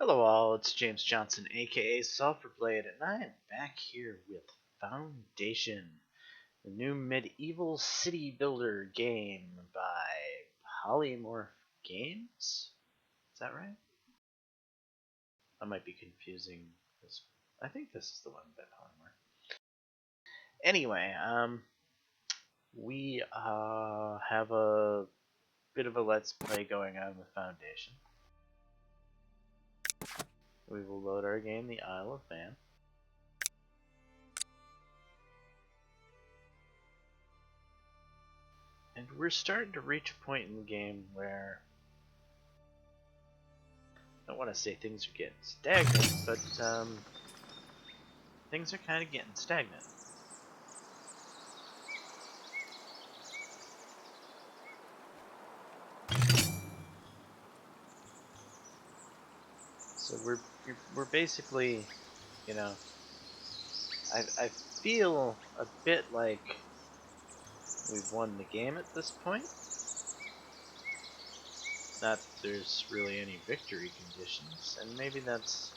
Hello all, it's James Johnson, aka Sulfurblade, and I am back here with Foundation, the new medieval city builder game by Polymorph Games? Is that right? I might be confusing this. I think this is the one by Polymorph. Anyway, we have a bit of a let's play going on with Foundation. We will load our game, the Isle of Man. And we're starting to reach a point in the game where I don't want to say things are getting stagnant, but things are kind of getting stagnant. So we're basically, you know, I feel a bit like we've won the game at this point. Not that there's really any victory conditions, and maybe that's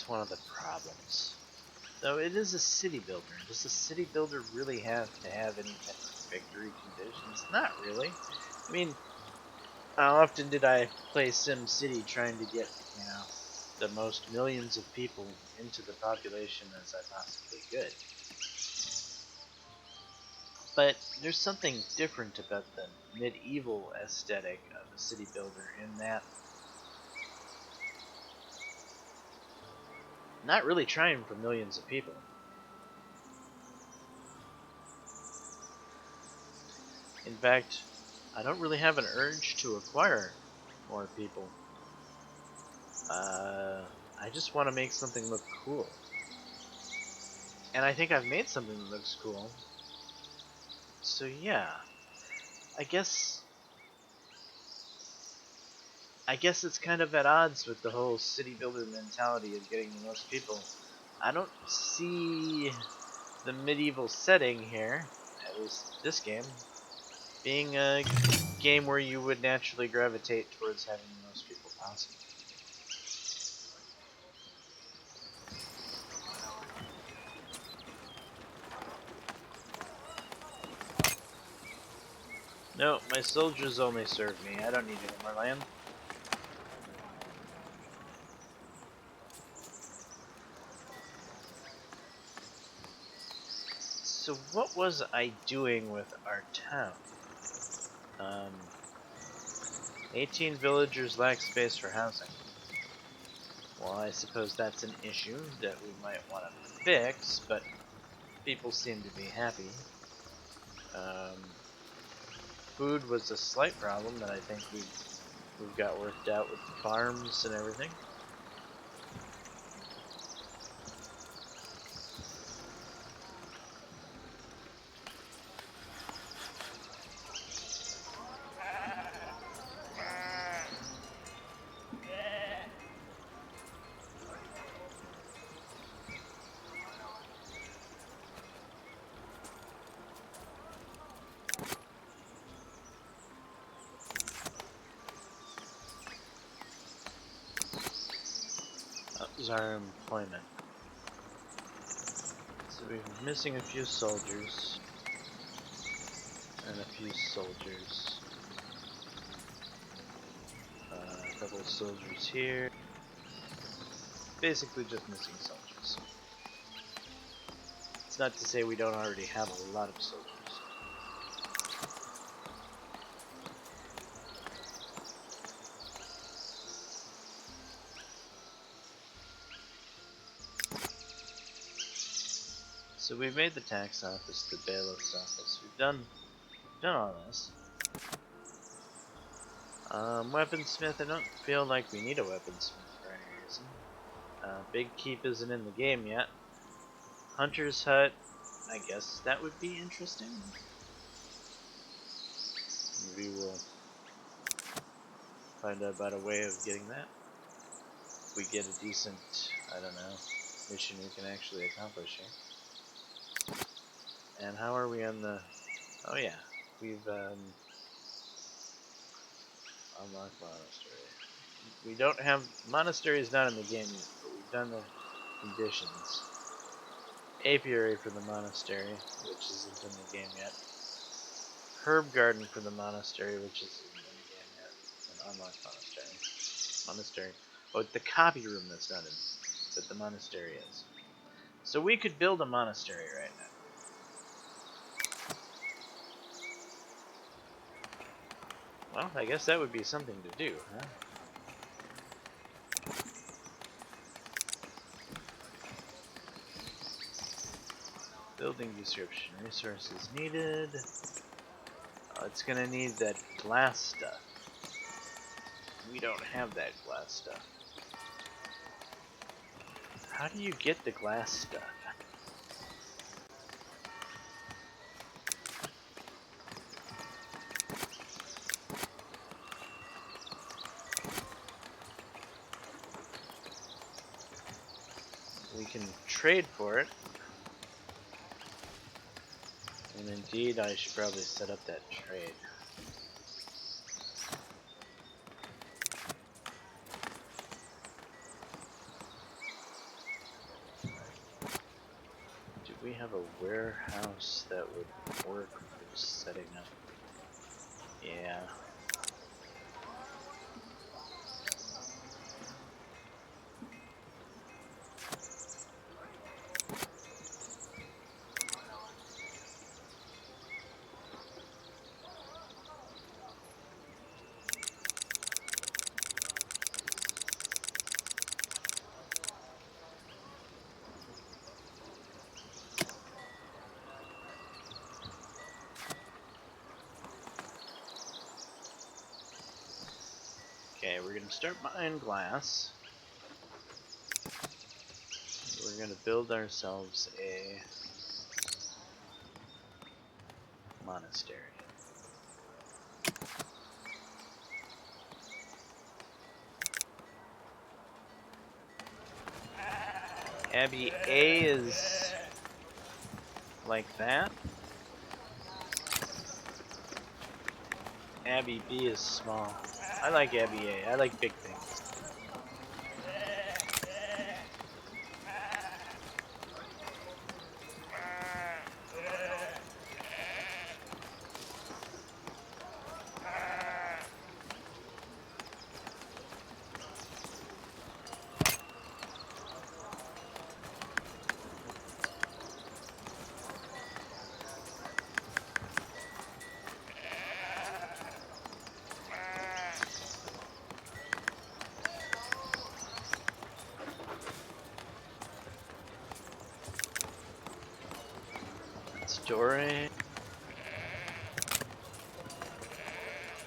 one of the problems. Though it is a city builder. Does a city builder really have to have any type of victory conditions? Not really. I mean, how often did I play SimCity trying to get, the most millions of people into the population as I possibly could? But there's something different about the medieval aesthetic of a city builder in that not really trying for millions of people. In fact, I don't really have an urge to acquire more people. I just want to make something look cool. And I think I've made something that looks cool. So yeah, I guess it's kind of at odds with the whole city builder mentality of getting the most people. I don't see the medieval setting here, at least this game, being a game where you would naturally gravitate towards having the most people possible. No, my soldiers only serve me. I don't need any more land. So what was I doing with our town? 18 villagers lack space for housing. Well, I suppose that's an issue that we might want to fix, but people seem to be happy. Food was a slight problem that I think we've got worked out with the farms and everything. That was our employment. So we're missing a few soldiers. And a few soldiers. A couple of soldiers here. Basically just missing soldiers. It's not to say we don't already have a lot of soldiers. So we've made the tax office, the bailiff's office. We've done all this. Weaponsmith, I don't feel like we need a weaponsmith for any reason. Big Keep isn't in the game yet. Hunter's Hut, I guess that would be interesting. Maybe we'll find out about a way of getting that. If we get a decent, I don't know, mission we can actually accomplish here. And how are we on the... Oh yeah, we've Unlock monastery. We don't have monastery is not in the game yet, but we've done the conditions. Apiary for the monastery, which isn't in the game yet. Herb garden for the monastery, which isn't in the game yet. And unlock monastery. Monastery. Oh, it's the copy room that's not in, but the monastery is. So we could build a monastery right now. Well, I guess that would be something to do, huh? Building description. Resources needed. It's gonna need that glass stuff. We don't have that glass stuff. How do you get the glass stuff? We can trade for it. And indeed, I should probably set up that trade. Do we have a warehouse that would work for setting up? Yeah. Okay, we're gonna start buying glass. We're gonna build ourselves a monastery. Abbey A is like that. Abbey B is small. I like Abbey A. I like big things. Door A.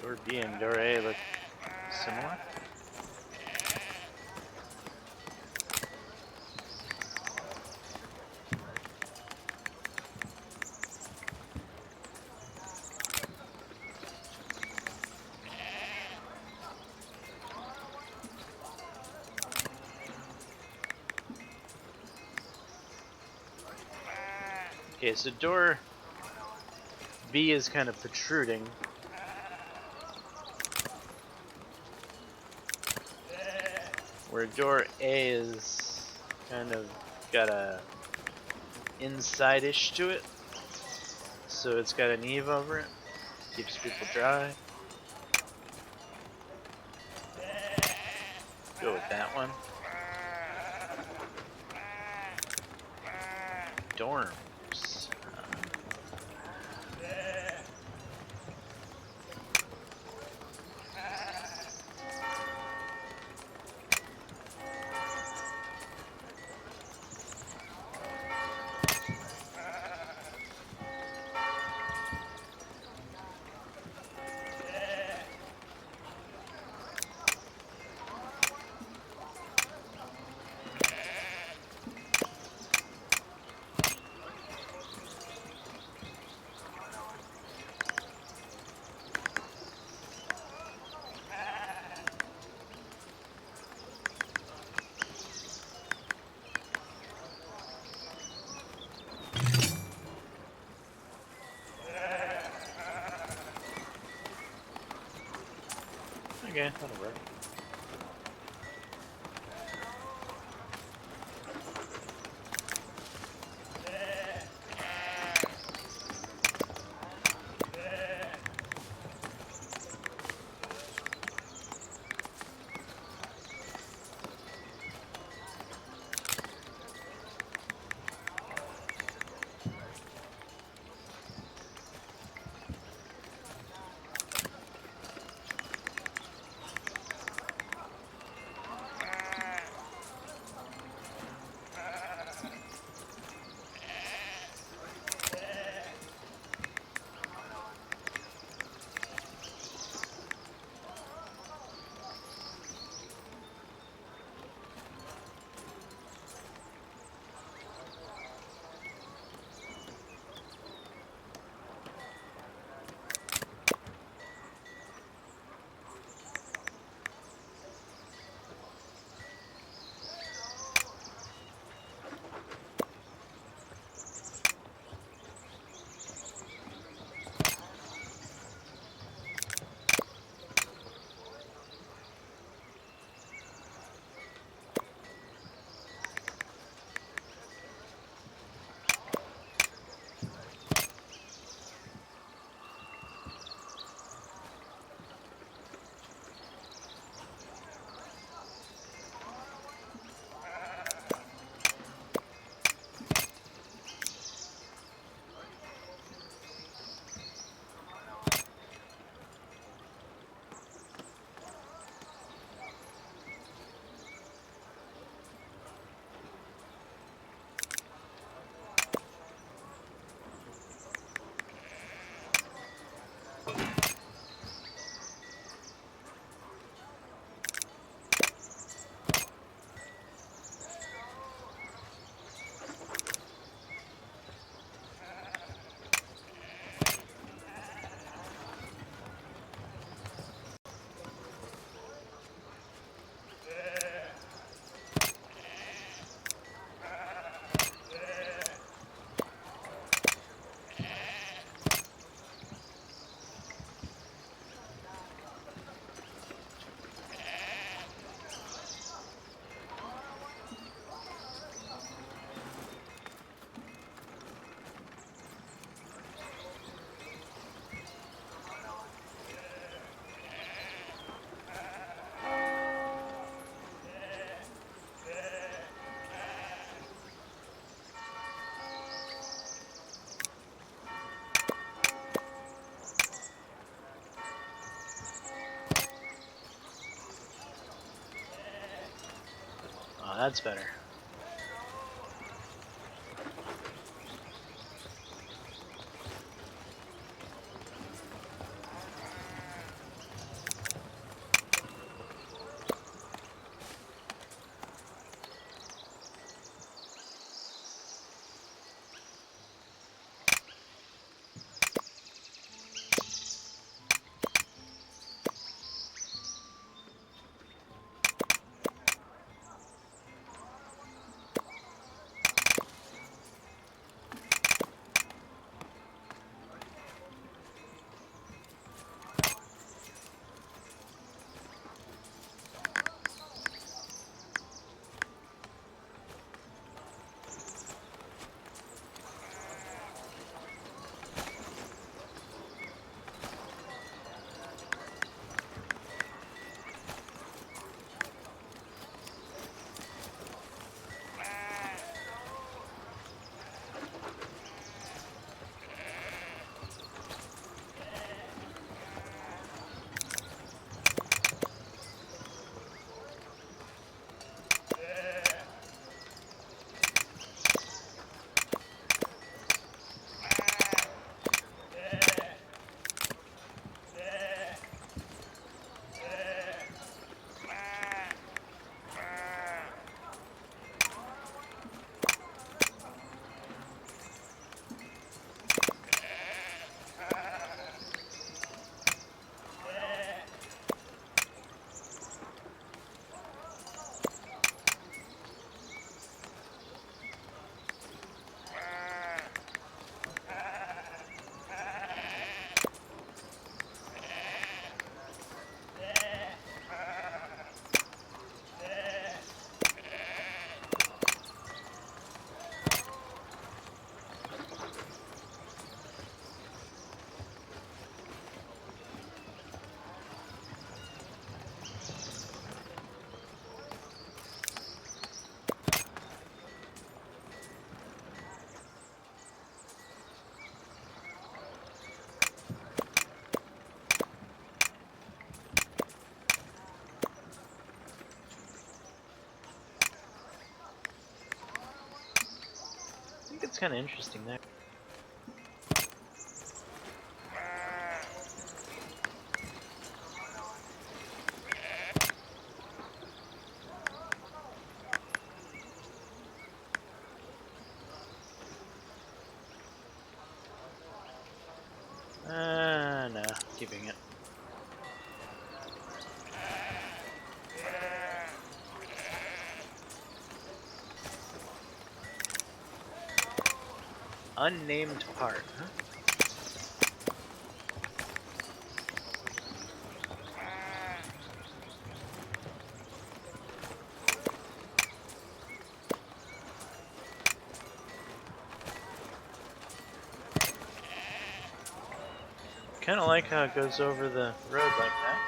Door B and door A look similar. Okay, so door B is kind of protruding. Where door A is kind of got a inside-ish to it. So it's got an eave over it. Keeps people dry. Go with that one. Dorms. Okay, that'll work. Oh, that's better. That's kind of interesting there. No, keeping it. Unnamed part, huh? Kind of like how it goes over the road like that.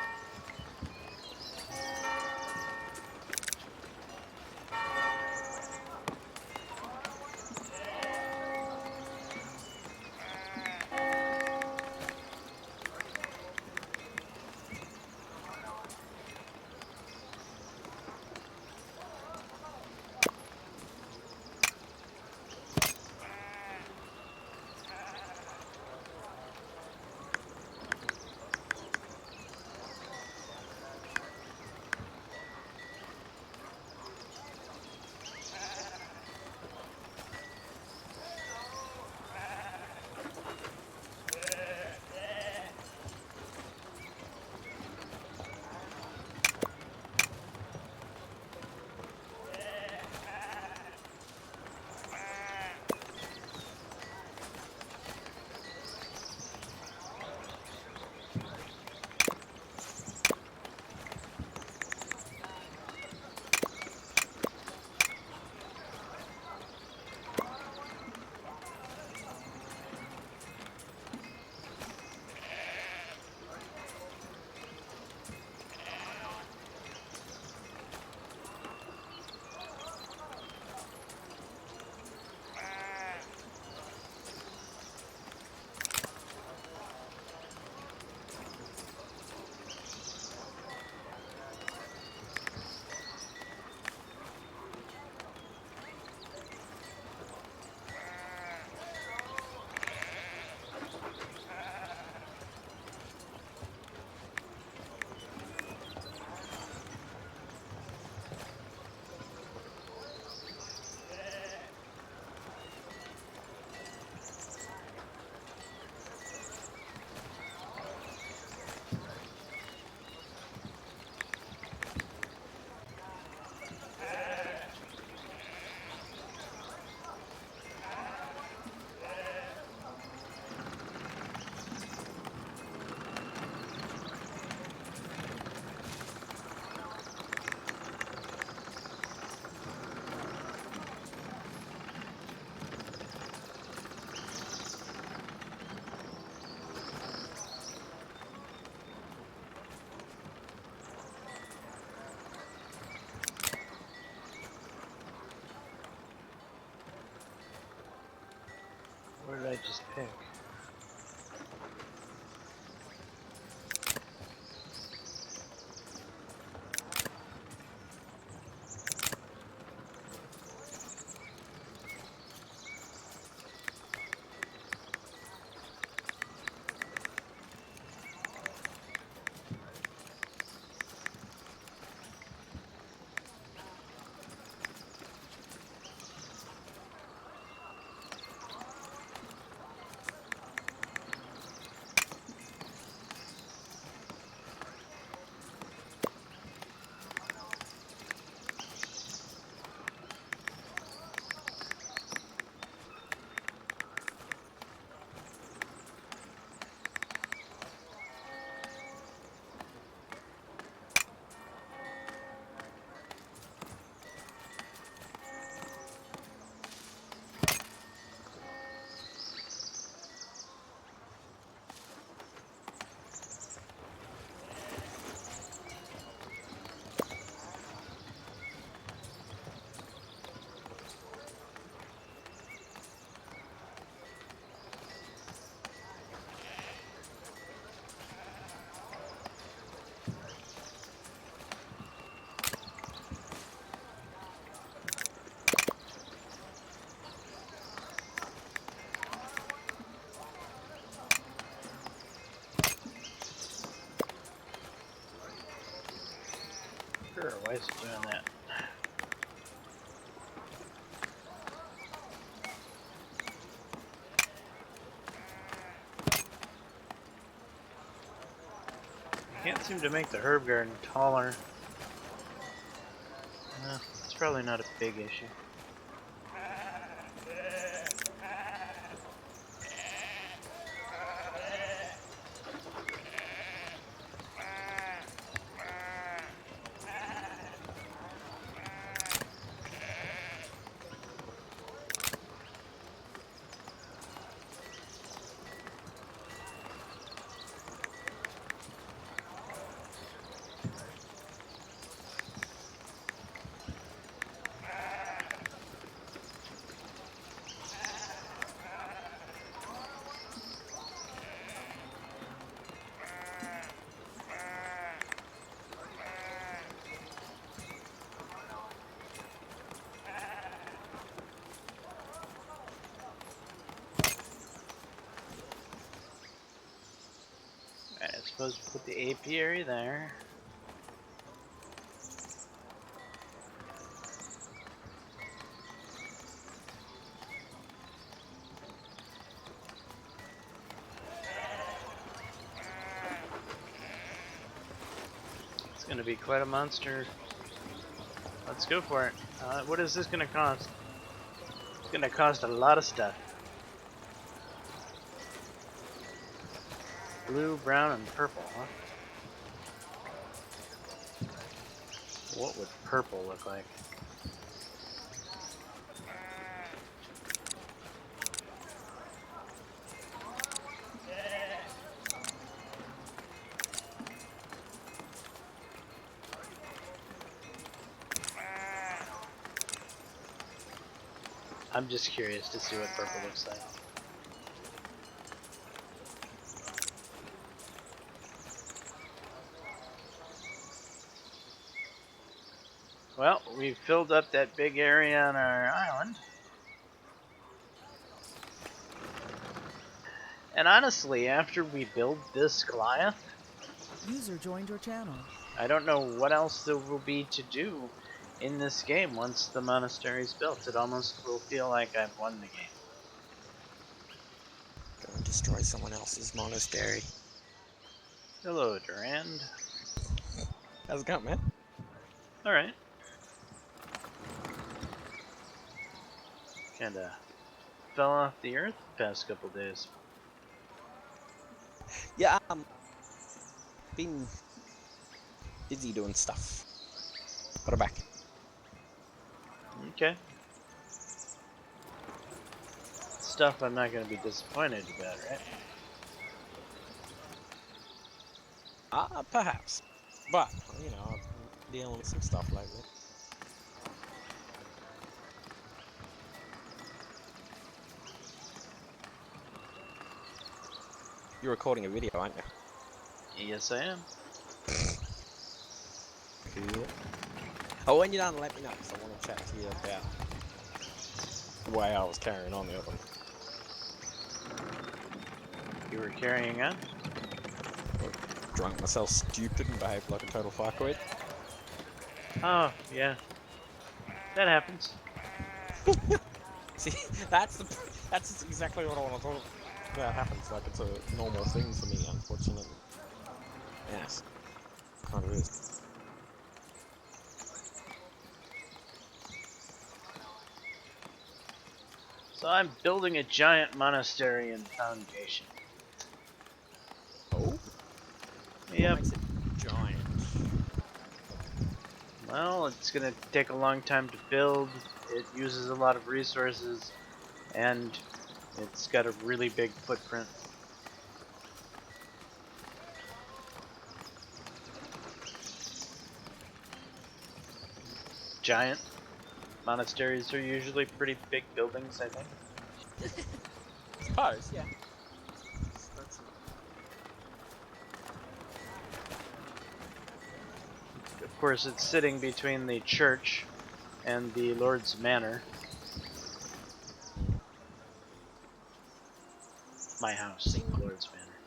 Sure, why is it doing that? Can't seem to make the herb garden taller. It's probably not a big issue. Alright, I suppose we put the apiary there. It's gonna be quite a monster. Let's go for it. What is this gonna cost? It's gonna cost a lot of stuff. Blue, brown, and purple, huh? What would purple look like? I'm just curious to see what purple looks like. Well, we've filled up that big area on our island. And honestly, after we build this Goliath, User joined your channel. I don't know what else there will be to do in this game once the monastery is built. It almost will feel like I've won the game. Go and destroy someone else's monastery. Hello, Durand. How's it going, man? Alright. Kinda fell off the earth the past couple days. Yeah, been busy doing stuff. But I'm back. Okay. Stuff I'm not gonna be disappointed about, right? Perhaps. But, you know, I've been dealing with some stuff lately. You're recording a video, aren't you? Yes, I am. Cool. Oh, when you're done, let me know, because I want to chat to you about the way I was carrying on the other one. You were carrying on? Drunk myself stupid and behaved like a total fuckwit. Oh, yeah. That happens. See, that's exactly what I want to talk about. Happens like it's a normal thing for me, unfortunately. Yes, kind of is. So I'm building a giant monastery and foundation. Oh? Yep. What makes it giant? Well, it's gonna take a long time to build. It uses a lot of resources, and it's got a really big footprint. Giant monasteries are usually pretty big buildings, I think. Suppose, yeah. Of course, it's sitting between the church and the Lord's Manor. My house, the Lord's Manor.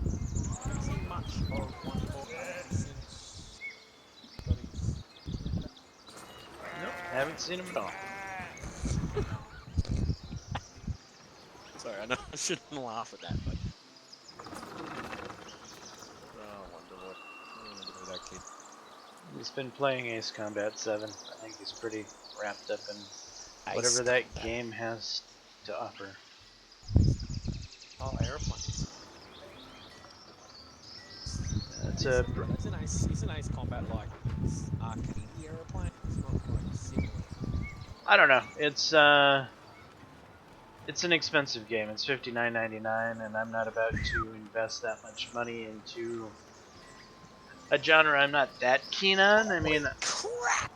Haven't seen much of one since haven't seen him at all. Sorry, I know I shouldn't laugh at that, but oh, I wonder what I'm gonna do with that kid. He's been playing Ace Combat 7. I think he's pretty wrapped up in Ace whatever that Combat. game has to offer. Oh, airplanes. It's Isn't, a isn't Ace Combat like arcade airplane? It's not like similar. I don't know. It's an expensive game. It's $59.99, and I'm not about to invest that much money into a genre I'm not that keen on. I mean, Crap!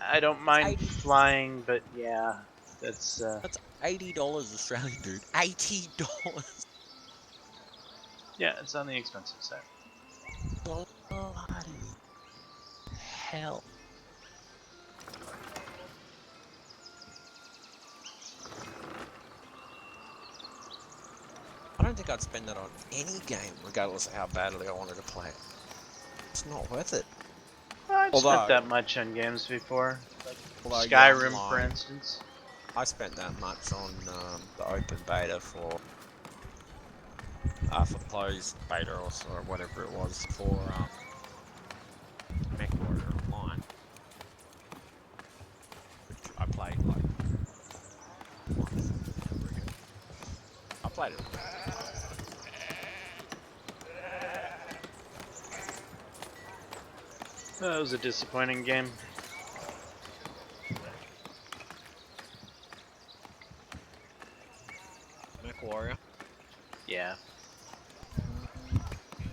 I don't It's mind 80. flying, but yeah, that's That's $80 Australian, dude. $80. yeah, it's on the expensive side. Bloody hell. I don't think I'd spend that on any game, regardless of how badly I wanted to play it. It's not worth it. I've Although, spent that much on games before, like yeah, I'm Skyrim, for lying. instance. I spent that much on the open beta for the closed beta or whatever it was for MechWarrior Online, which I played like once and over again. I played it. That was a disappointing game. MechWarrior. Yeah,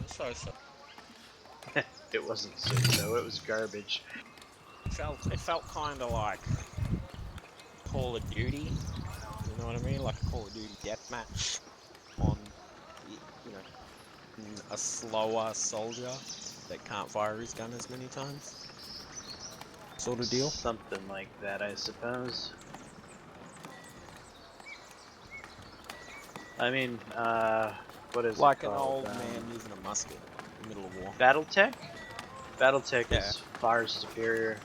So it wasn't so. It was garbage. it felt kind of like Call of Duty. You know what I mean? Like a Call of Duty deathmatch on, you know, a slower soldier that can't fire his gun as many times. Sort of deal. Something like that, I suppose. I mean, what is Like it an called? old man using a musket in the middle of war. BattleTech? BattleTech Yeah. is far superior.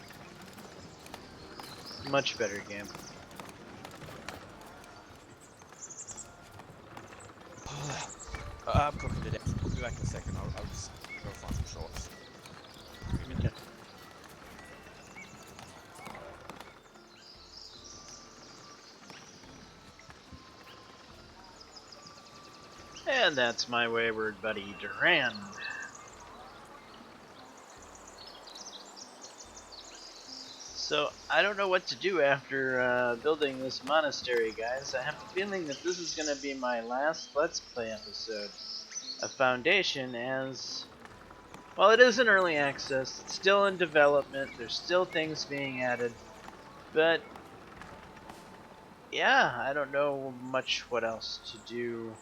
Much better game. I'm cooking to death. I'll be back in a second. I'll just go find some shorts. Give me a minute. Okay. And that's my wayward buddy Duran. So, I don't know what to do after building this monastery, guys. I have a feeling that this is going to be my last Let's Play episode of Foundation, as, well, it is in early access, it's still in development, there's still things being added, but, yeah, I don't know much what else to do.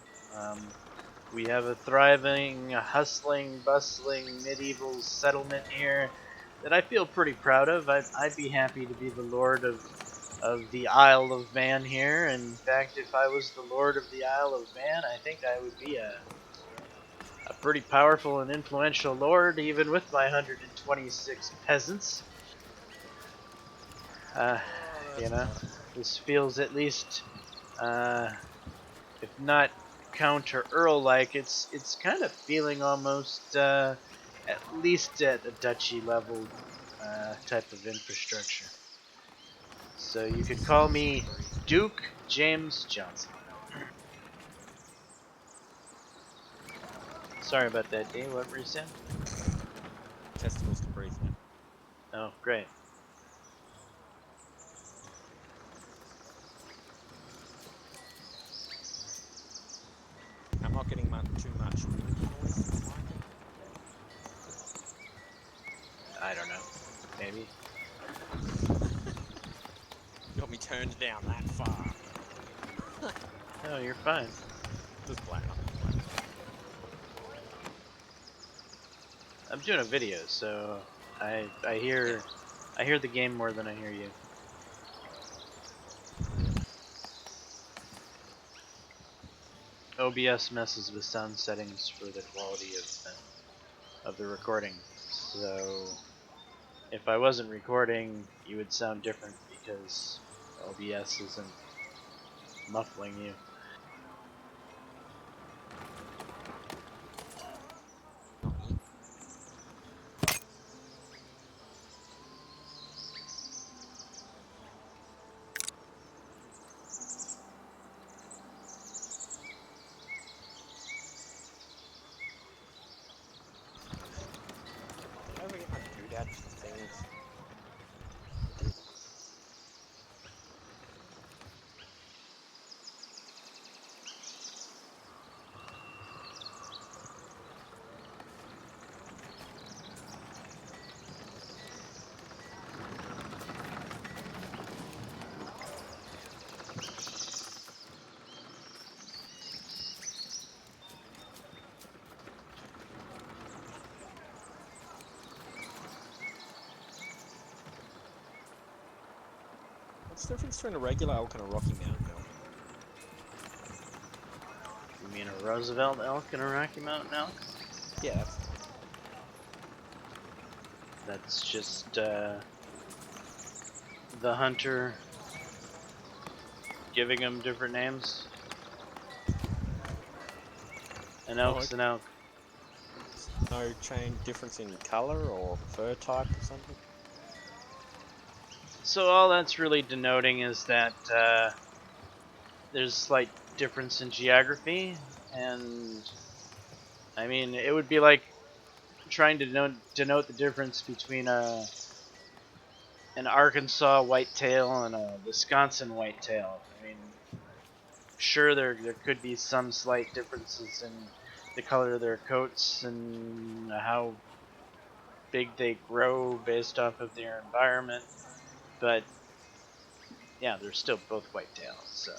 We have a thriving, hustling, bustling medieval settlement here that I feel pretty proud of. I'd be happy to be the lord of the Isle of Man here. In fact, if I was the lord of the Isle of Man, I think I would be a pretty powerful and influential lord, even with my 126 peasants. Uh, Oh, you that's know, better. this feels at least, if not Count or Earl like, it's kind of feeling almost at least at a duchy level type of infrastructure. So you could call me Duke James Johnson. Sorry about that, Dave. What were you saying? Testicles can breathe, man. Oh, great. I'm not getting too much noise from my thing. I don't know. Maybe. You got me turned down that far. No, you're fine. Just playing. I'm just playing. I'm doing a video, so I Yeah. hear the game more than I hear you. OBS messes with sound settings for the quality of the recording. So if I wasn't recording, you would sound different because OBS isn't muffling you. Did I ever get my doodads things? What's the difference between a regular elk and a Rocky Mountain elk? You mean a Roosevelt elk and a Rocky Mountain elk? Yeah, that's That's just the hunter giving them different names. An elk's an elk. no difference in color or fur type or something. So all that's really denoting is that there's slight difference in geography, and I mean it would be like trying to denote the difference between an Arkansas whitetail and a Wisconsin whitetail. I mean, sure there could be some slight differences in the color of their coats and how big they grow based off of their environment, but yeah, they're still both whitetails. So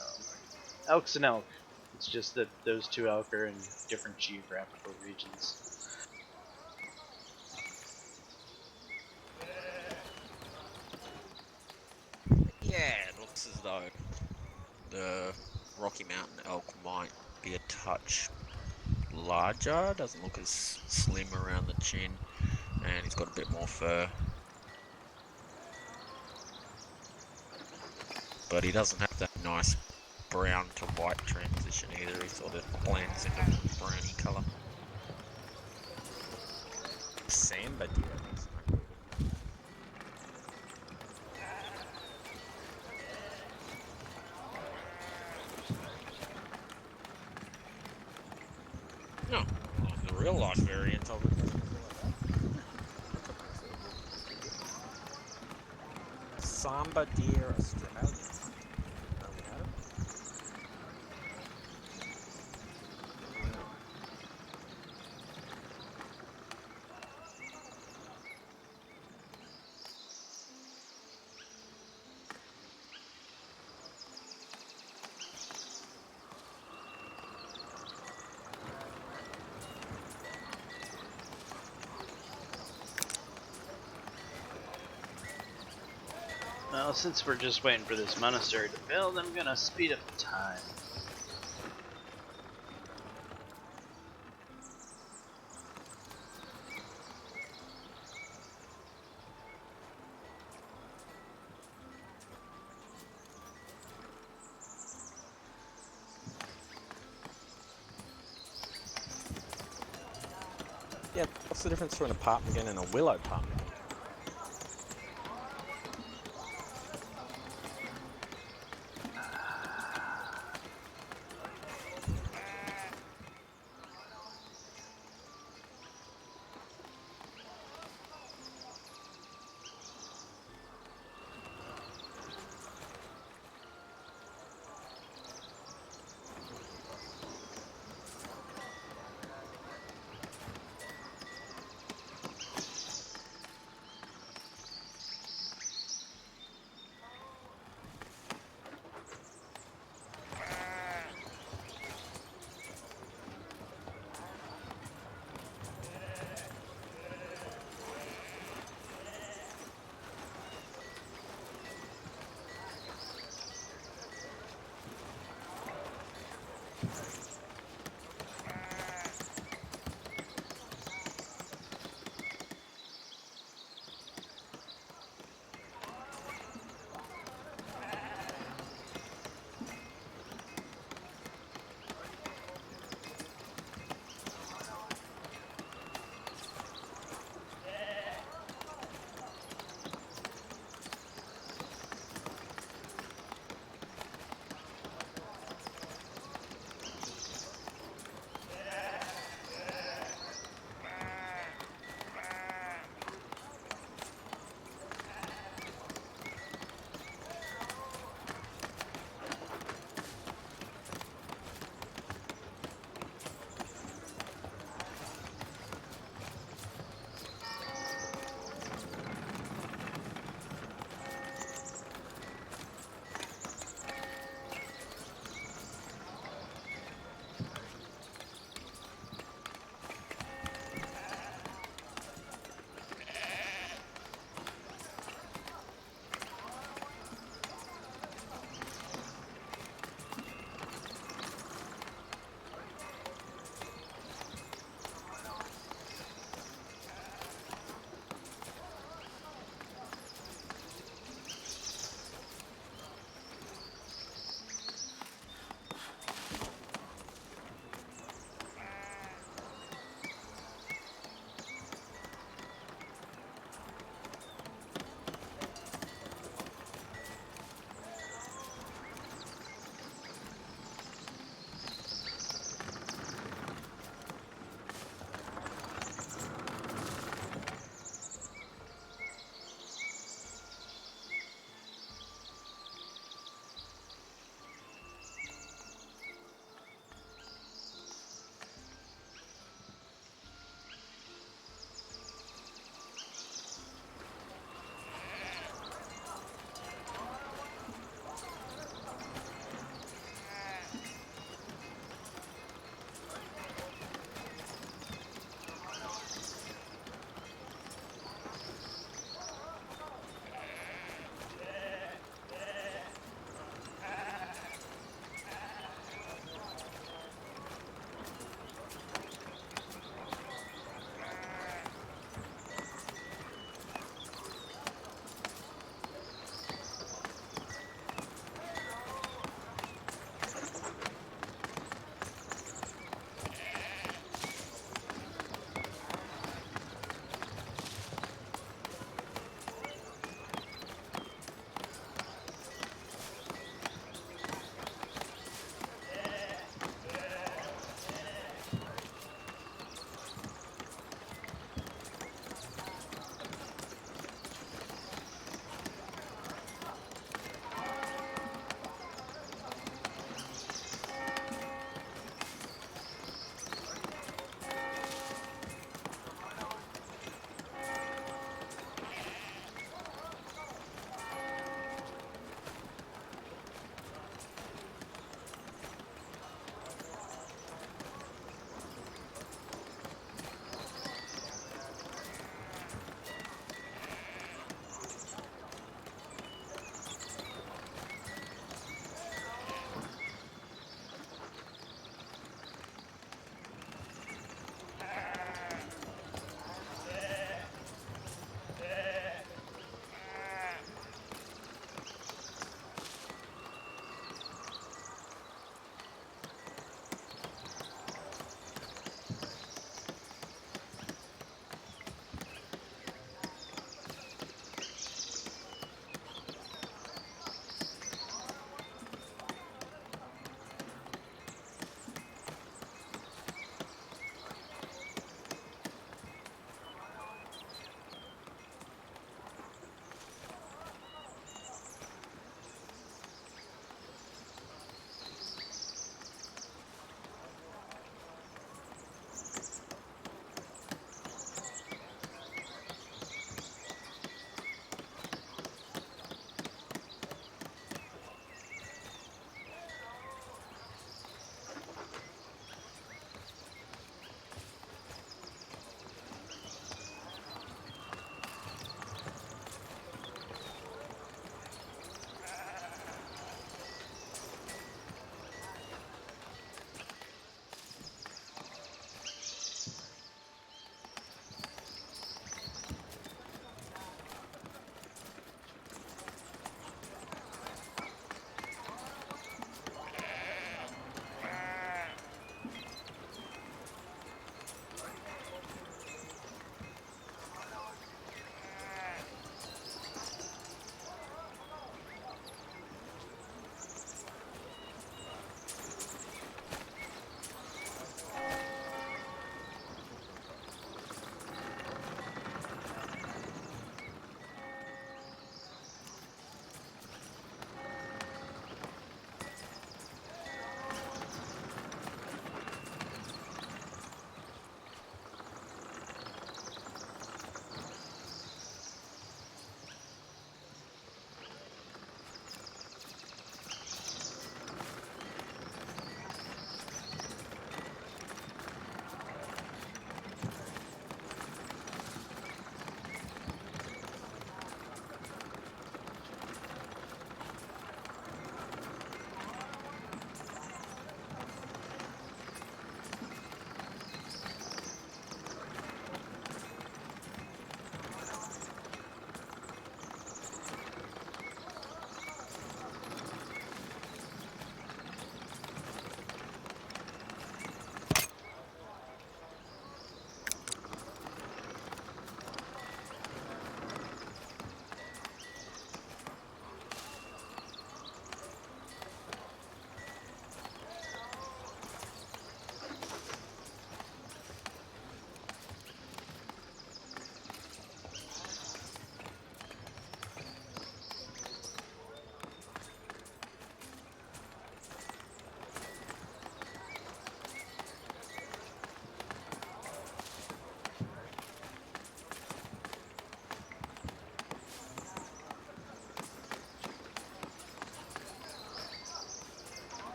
elk's an elk. It's just that those two elk are in different geographical regions. Yeah, it looks as though the Rocky Mountain elk might be a touch larger. Doesn't look as slim around the chin, and he's got a bit more fur. But he doesn't have that nice brown to white transition either. He sort of blends into browny colour. Samba deer, I think it's not good. No, the real life variant of it doesn't look like that. That's a pretty good deer. Samba deer Australian. Know about him? No. Well, since we're just waiting for this monastery to build, I'm gonna speed up the time. Yeah, what's the difference between a ptarmigan and a willow ptarmigan?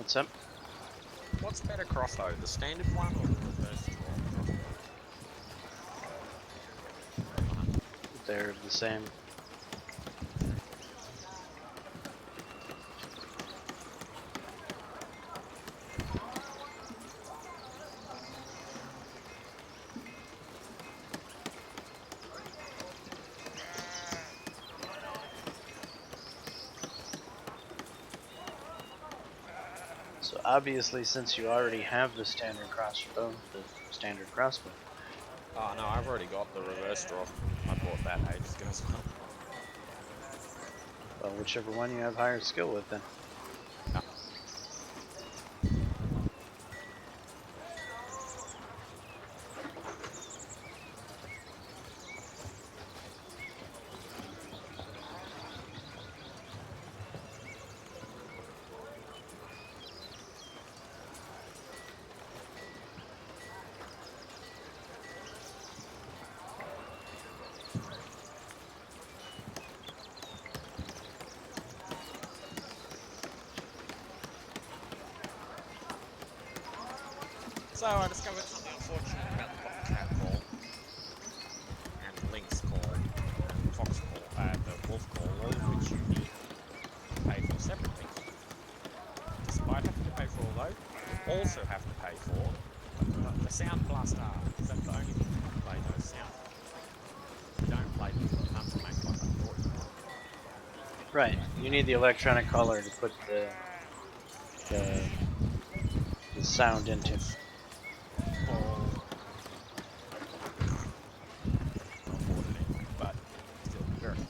What's up? What's better crossbow, the standard one or the reverse draw crossbow? They're the same. So obviously, since you already have the standard crossbow, Oh no, I've already got the reverse draw. I bought that ages ago as well. well, whichever one you have higher skill with, then. Yeah. So I discovered something unfortunate about the bobcat call, and the lynx call, and the fox call, the wolf call, all of which you need to pay for separately. Despite having to pay for all those, you also have to pay for the sound blaster, because that's the only thing you can play those sounds on. You don't play them, you can't make like I thought you would. Right. You need the electronic collar to put the sound into. Or I bought it anyway, but still very cool.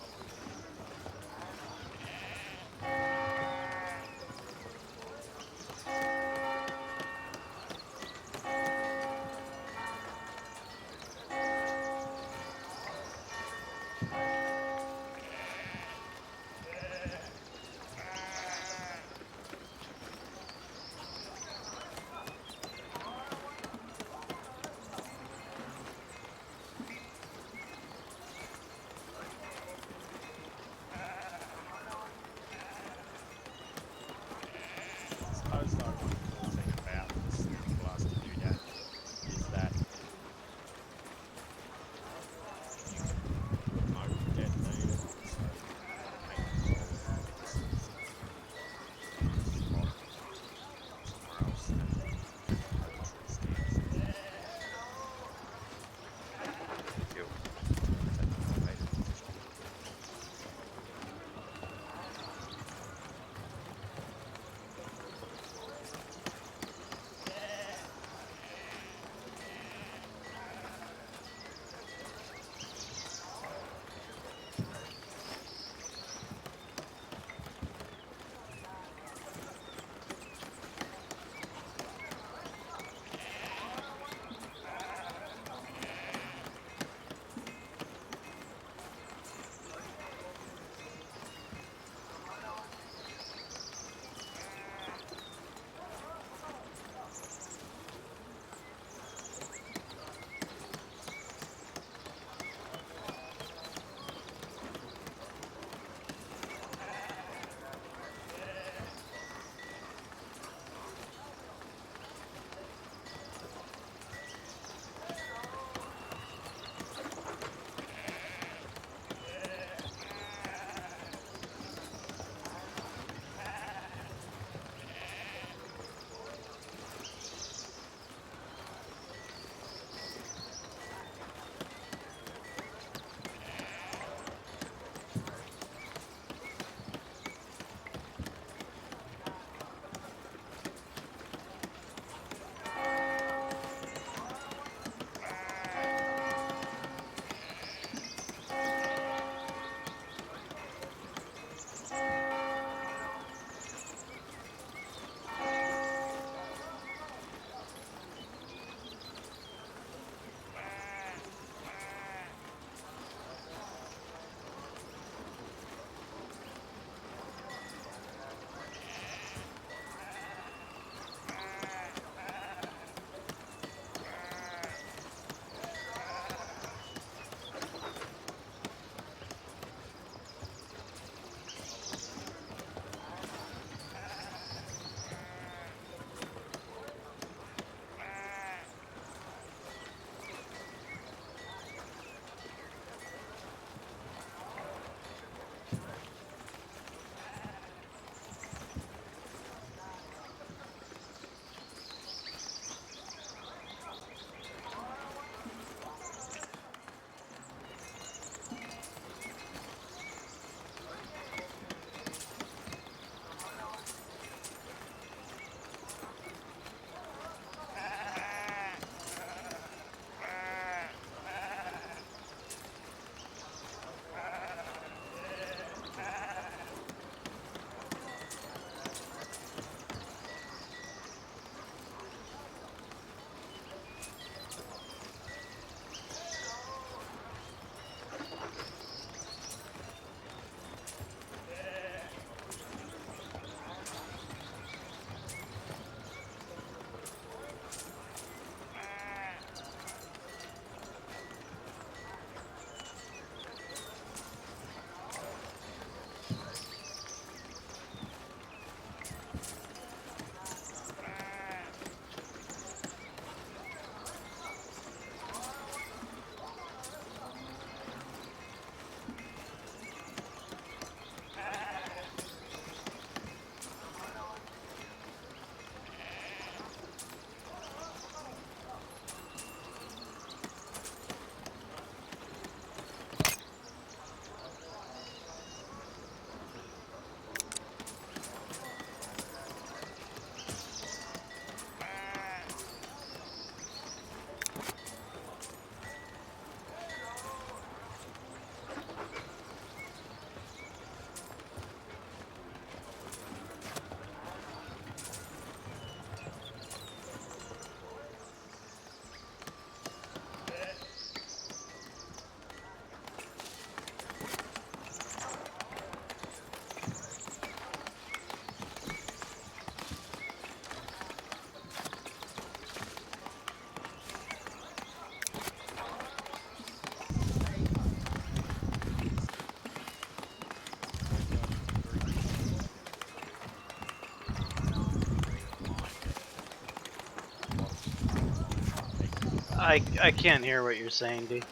I can't hear what you're saying, D.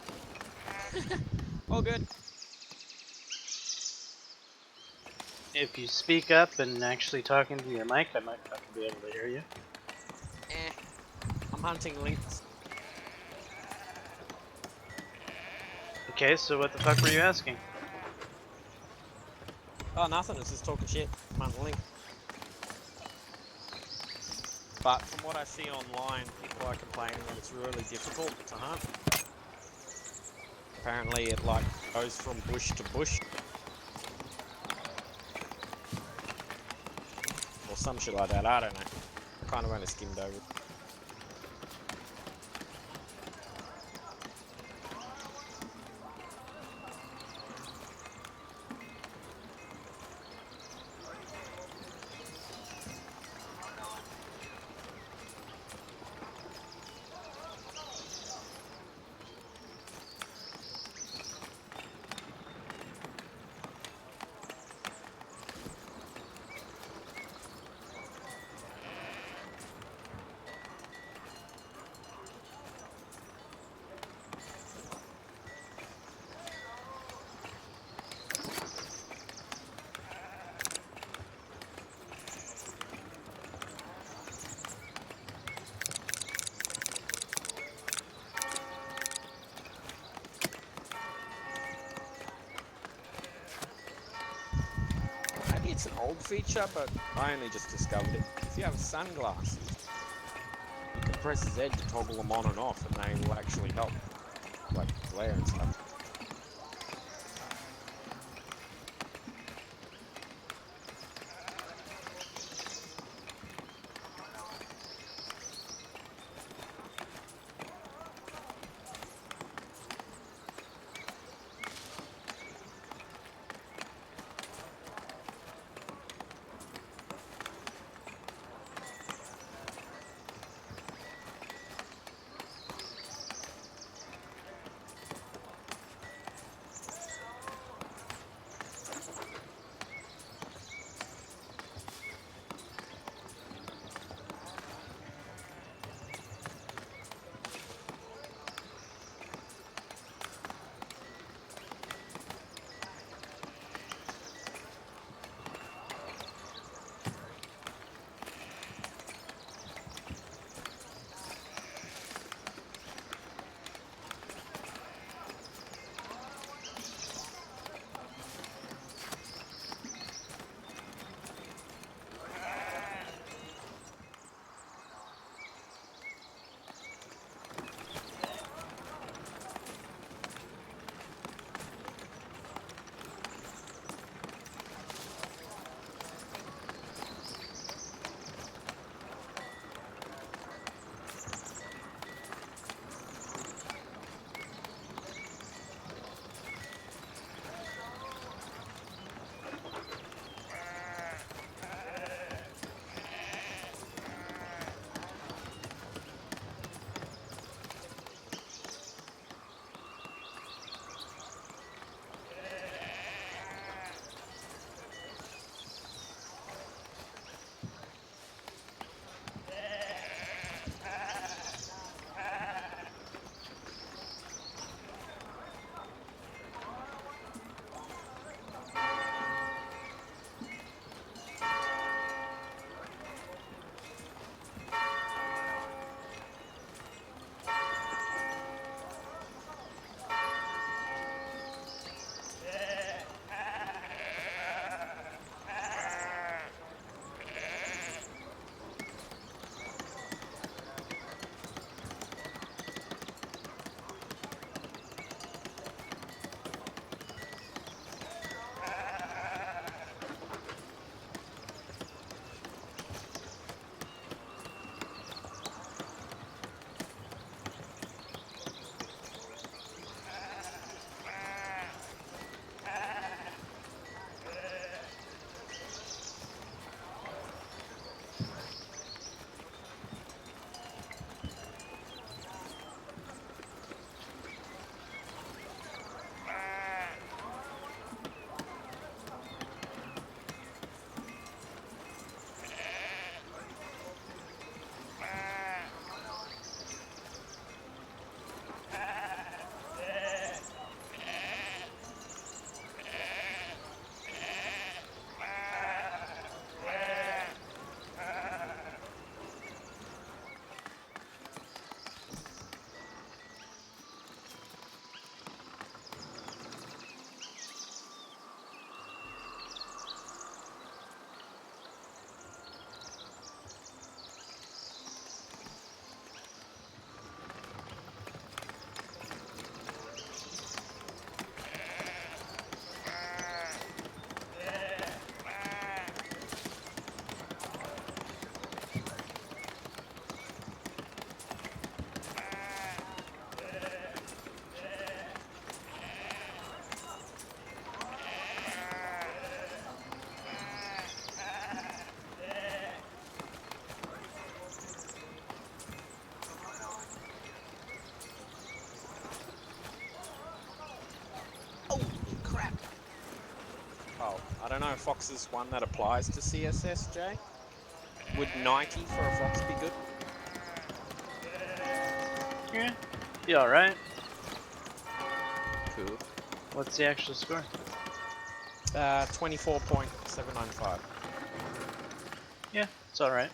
All good. If you speak up and actually talk into your mic, I might fucking be able to hear you. I'm hunting lynx. Okay, so what the fuck were you asking? Oh, nothing. It's just talking shit. I'm hunting lynx. But from what I see online, people are complaining that it's really difficult to hunt. Apparently, it like goes from bush to bush, or some shit like that. I don't know. Kind of only skimmed over. Maybe it's an old feature, but I only just discovered it. If you have sunglasses, you can press Z to toggle them on and off, and they will actually help, like glare and stuff. I don't know if Fox is one that applies to CSSJ. Would 90 for a Fox be good? Yeah, be alright. Cool. What's the actual score? 24.795. Yeah, it's alright.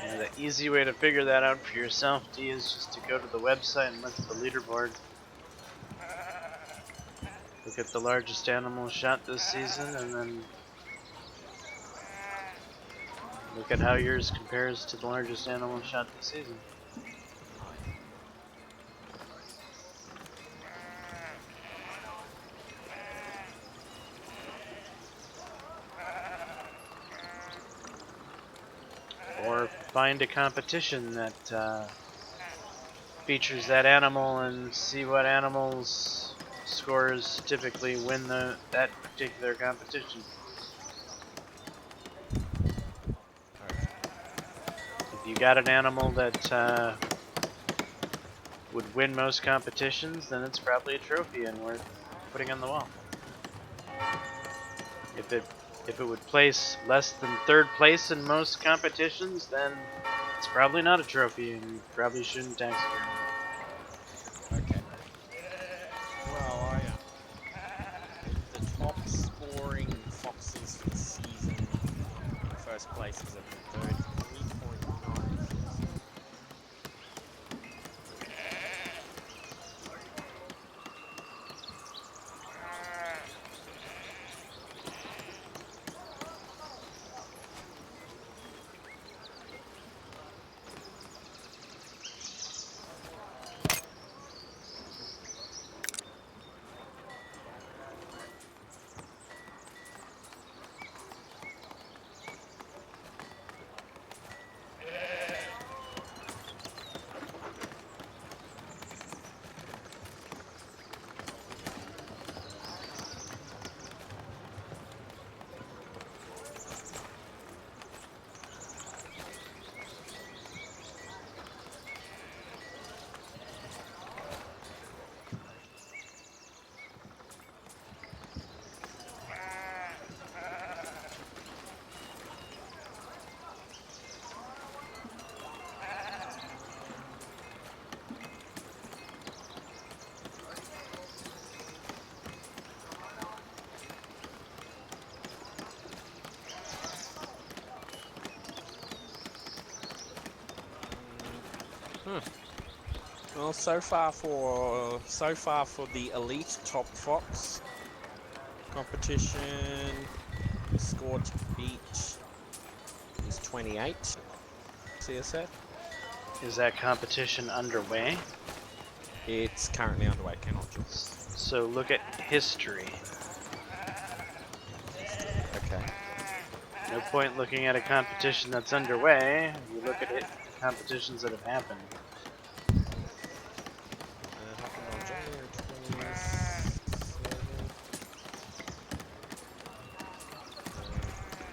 Yeah, the easy way to figure that out for yourself, D, is just to go to the website and look at the leaderboard. Look at the largest animal shot this season, and then look at how yours compares to the largest animal shot this season. Or find a competition that features that animal and see what animals' scores typically win that particular competition. If you got an animal that would win most competitions, then it's probably a trophy and worth putting on the wall. If it would place less than third place in most competitions, then it's probably not a trophy and you probably shouldn't taxidermy it. Okay. Well, the top scoring Foxes for the season, first place is at 33.96. Well, so far for the elite top Fox competition, the score to beat is 28. CSF. Is that competition underway? It's currently underway. Cannot join. So look at history. Okay. No point looking at a competition that's underway. You look at it, competitions that have happened. Happened on January 27th.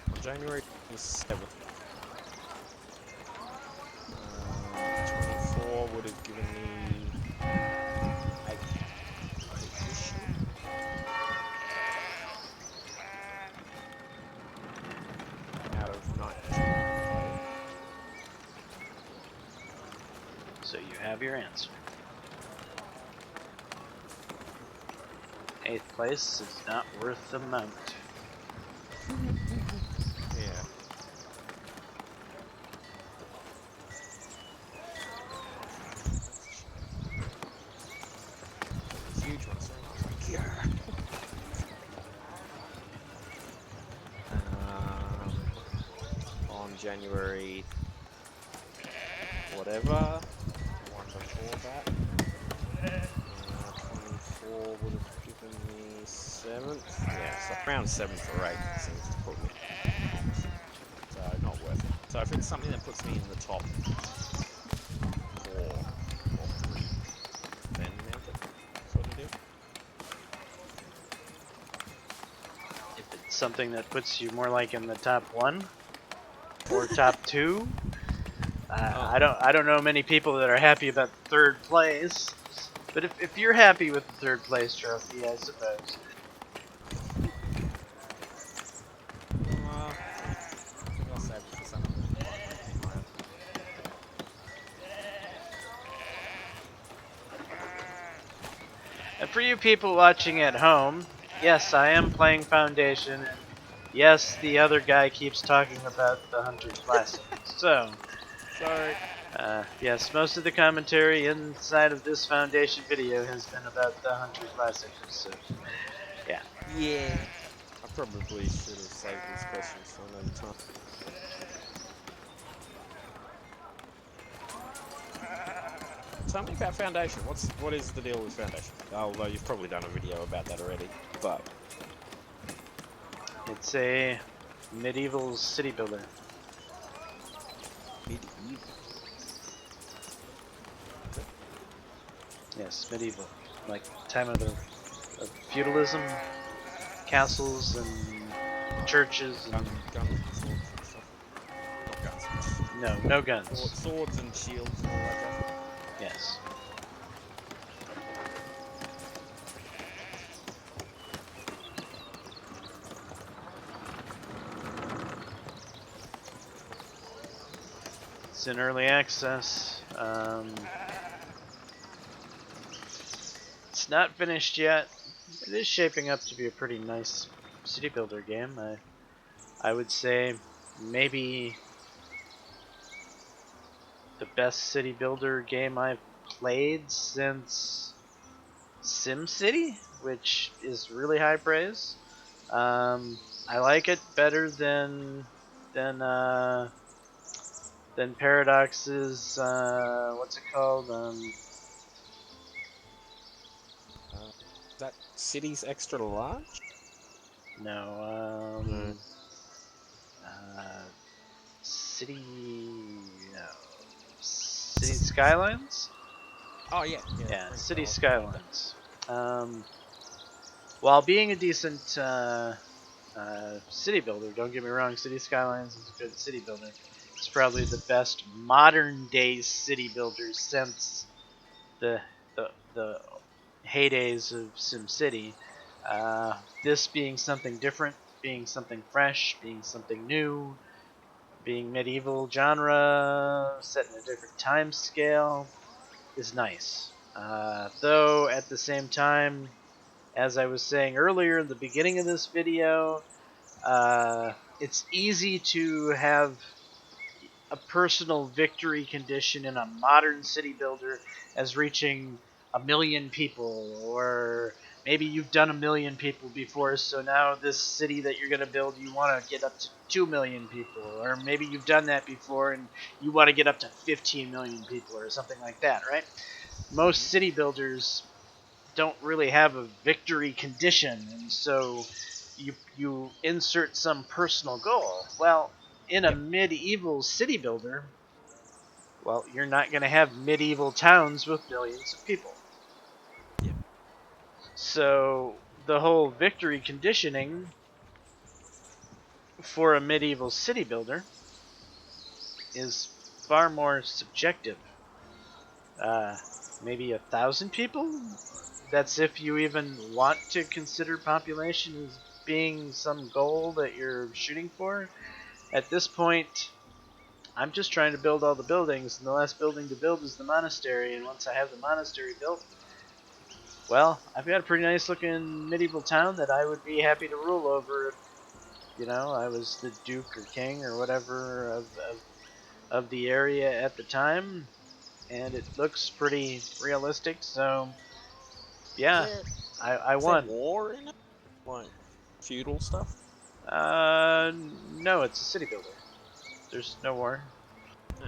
On January 27th. 24 would have given me 8th position. Out of 19. have your answer. 8th place is not worth the mount. Yeah. These huge ones, and I was like, yeah. On January whatever, the one before that, 24 would have given me 7th. Yeah, so around 7th or 8th seems to put me. So not worth it. So if it's something that puts me in the top 4 or 3, then mount it, sort of deal. If it's something that puts you more like in the top 1 or top 2, I don't know many people that are happy about 3rd place. But if you're happy with the 3rd place trophy, I suppose. I think I'll save it for something like higher. And for you people watching at home, yes, I am playing Foundation, and yes, the other guy keeps talking about the Hunter Classic. So, Sorry. yes, most of the commentary inside of this Foundation video has been about the Hunter Classic. So, yeah. Yeah. I probably should have saved these questions for another time. Tell me about Foundation. What is the deal with Foundation? Although you've probably done a video about that already, but It's a medieval city builder. medieval. Okay. Yes, medieval. Like time of feudalism, castles and churches and Guns and swords and stuff. Not guns. no guns. Swords and shields and all that jazz. Yes. It's in early access. It's not finished yet. It is shaping up to be a pretty nice city builder game. I would say maybe the best city builder game I've played since SimCity, which is really high praise. I like it better than uh, than Paradox's what's it called? Is that cities extra large? No, No. uh, City, no, City Skylines. Oh yeah, Yeah, rings a City bell. I've played that. Skylines. While being a decent city builder, don't get me wrong, City Skylines is a good city builder. It's probably the best modern day city builder since the the heydays of SimCity. This being something different, being something fresh, being something new, being medieval genre, set in a different time scale, is nice. Though at the same time, as I was saying earlier in the beginning of this video, it's easy to have a personal victory condition in a modern city builder as reaching 1,000,000 people, or maybe you've done 1,000,000 people before, so now this city that you're going to build, you want to get up to 2,000,000 people, or maybe you've done that before and you want to get up to 15 million people, or something like that, right? Most city builders don't really have a victory condition, and so you insert some personal goal. Well, in a Yep. medieval city builder, well, you're not going to have medieval towns with millions of people. Yep. So the whole victory conditioning for a medieval city builder is far more subjective. Uh, Maybe 1,000 people? That's if you even want to consider population as being some goal that you're shooting for. At this point, I'm just trying to build all the buildings, and the last building to build is the monastery, and once I have the monastery built, well, I've got a pretty nice looking medieval town that I would be happy to rule over if, I was the duke or king or whatever of the area at the time, and it looks pretty realistic, so yeah, There, I is there won. war in it? Like feudal stuff? No, it's a city builder. There's no war. No.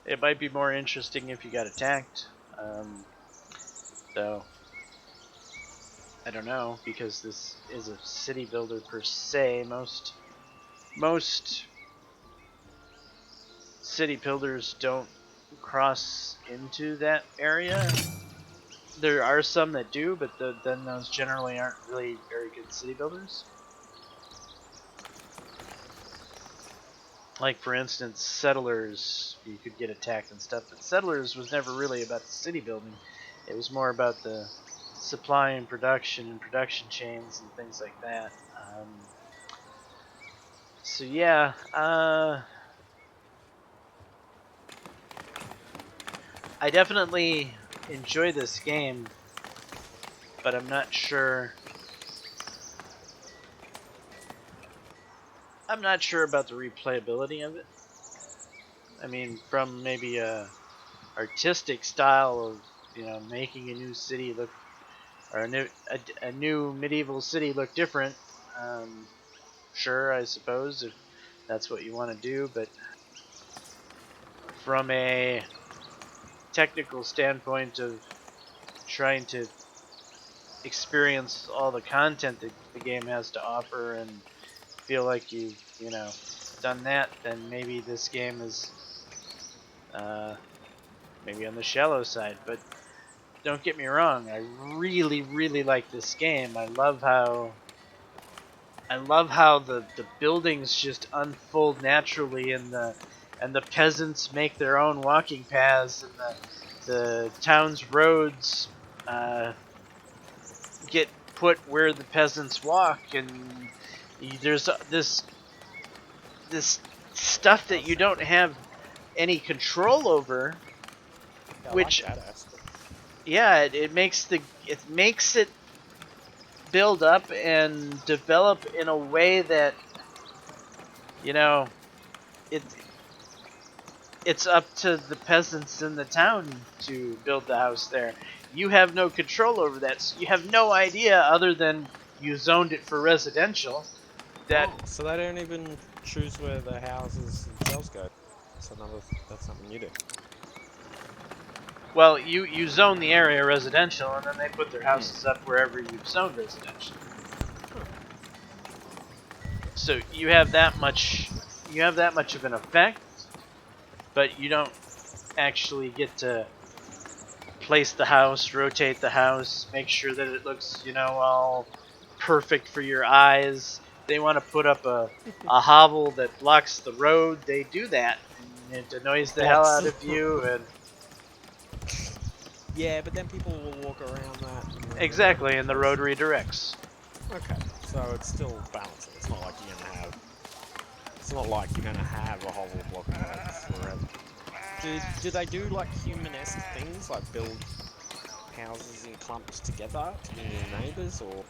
It might be more interesting if you got attacked. Though I don't know, because this is a city builder per se. Most city builders don't cross into that area. There are some that do, but then those generally aren't really very good city builders. Like, for instance, Settlers, you could get attacked and stuff, but Settlers was never really about the city building. It was more about the supply and production chains and things like that. So yeah, I definitely enjoy this game, but I'm not sure. I'm not sure about the replayability of it. I mean, from maybe a artistic style of making a new city look, or a new medieval city look different. Sure, I suppose if that's what you want to do, but from a technical standpoint of trying to experience all the content that the game has to offer and feel like you've done that, then maybe this game is uh, maybe on the shallow side. But don't get me wrong, I really, really like this game. I love how the buildings just unfold naturally, and the peasants make their own walking paths, and the town's roads get put where the peasants walk, and there's this stuff that Does you don't have any control over, I like which that aspect? yeah, it makes it build up and develop in a way that you know it it's up to the peasants in the town to build the house there. You have no control over that. So you have no idea, other than you zoned it for residential, that Oh, so they don't even choose where the houses themselves go. That's something you do. well, you zone the area residential, and then they put their Hmm. houses up wherever you've zoned residential. Huh. So you have that much of an effect, but you don't actually get to place the house, rotate the house, make sure that it looks, all perfect for your eyes. They want to put up a hovel that blocks the road. They do that, and it annoys the hell Blocks. out of you. And Yeah, but then people will walk around that and then they'll get exactly, and the road close. redirects. Okay, so it's still balancing. It's not like you're gonna have. It's not like you're gonna have a hovel blocking the road forever. Do they do like human-esque things, like build houses in clumps together to be near neighbours, or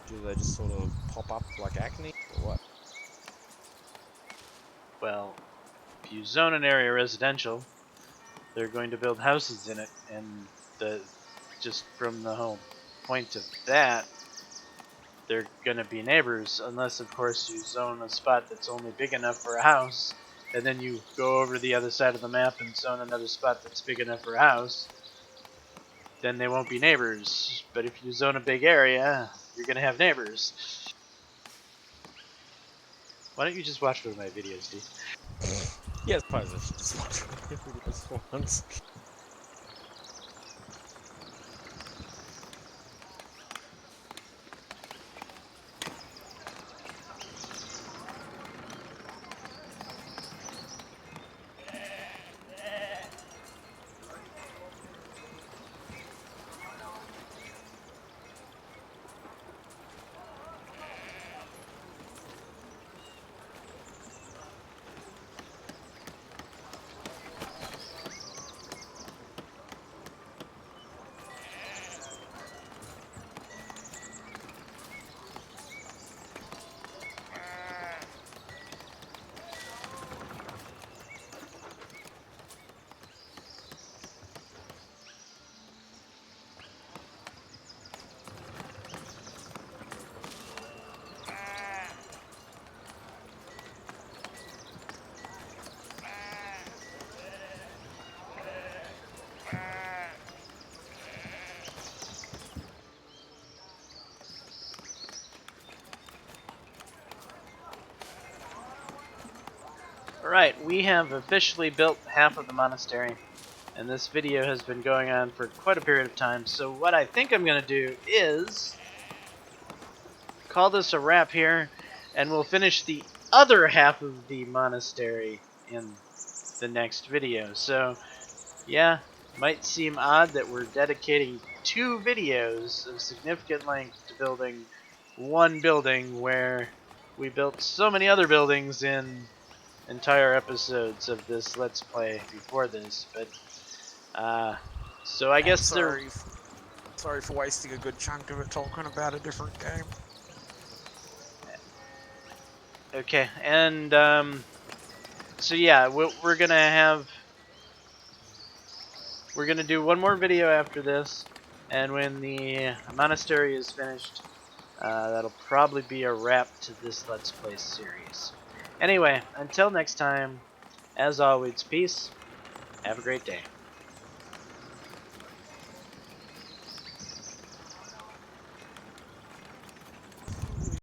do they just sort of pop up like acne, or what? Well, if you zone an area residential, they're going to build houses in it, and the just from the whole point of that, they're going to be neighbors, unless of course you zone a spot that's only big enough for a house, and then you go over to the other side of the map and zone another spot that's big enough for a house. Then they won't be neighbors. But if you zone a big area, you're going to have neighbors. Why don't you just watch one of my videos, Steve? Yeah, I suppose I should just watch one of your videos for once. Alright, we have officially built half of the monastery, and this video has been going on for quite a period of time, so what I think I'm going to do is call this a wrap here, and we'll finish the other half of the monastery in the next video. So, yeah, might seem odd that we're dedicating 2 videos of significant length to building one building where we built so many other buildings in entire episodes of this Let's Play before this, but so I And guess there. sorry for wasting a good chunk of it talking about a different game. Okay, and so yeah, we're gonna do one more video after this, and when the monastery is finished, that'll probably be a wrap to this Let's Play series. Anyway, until next time, as always, peace. Have a great day.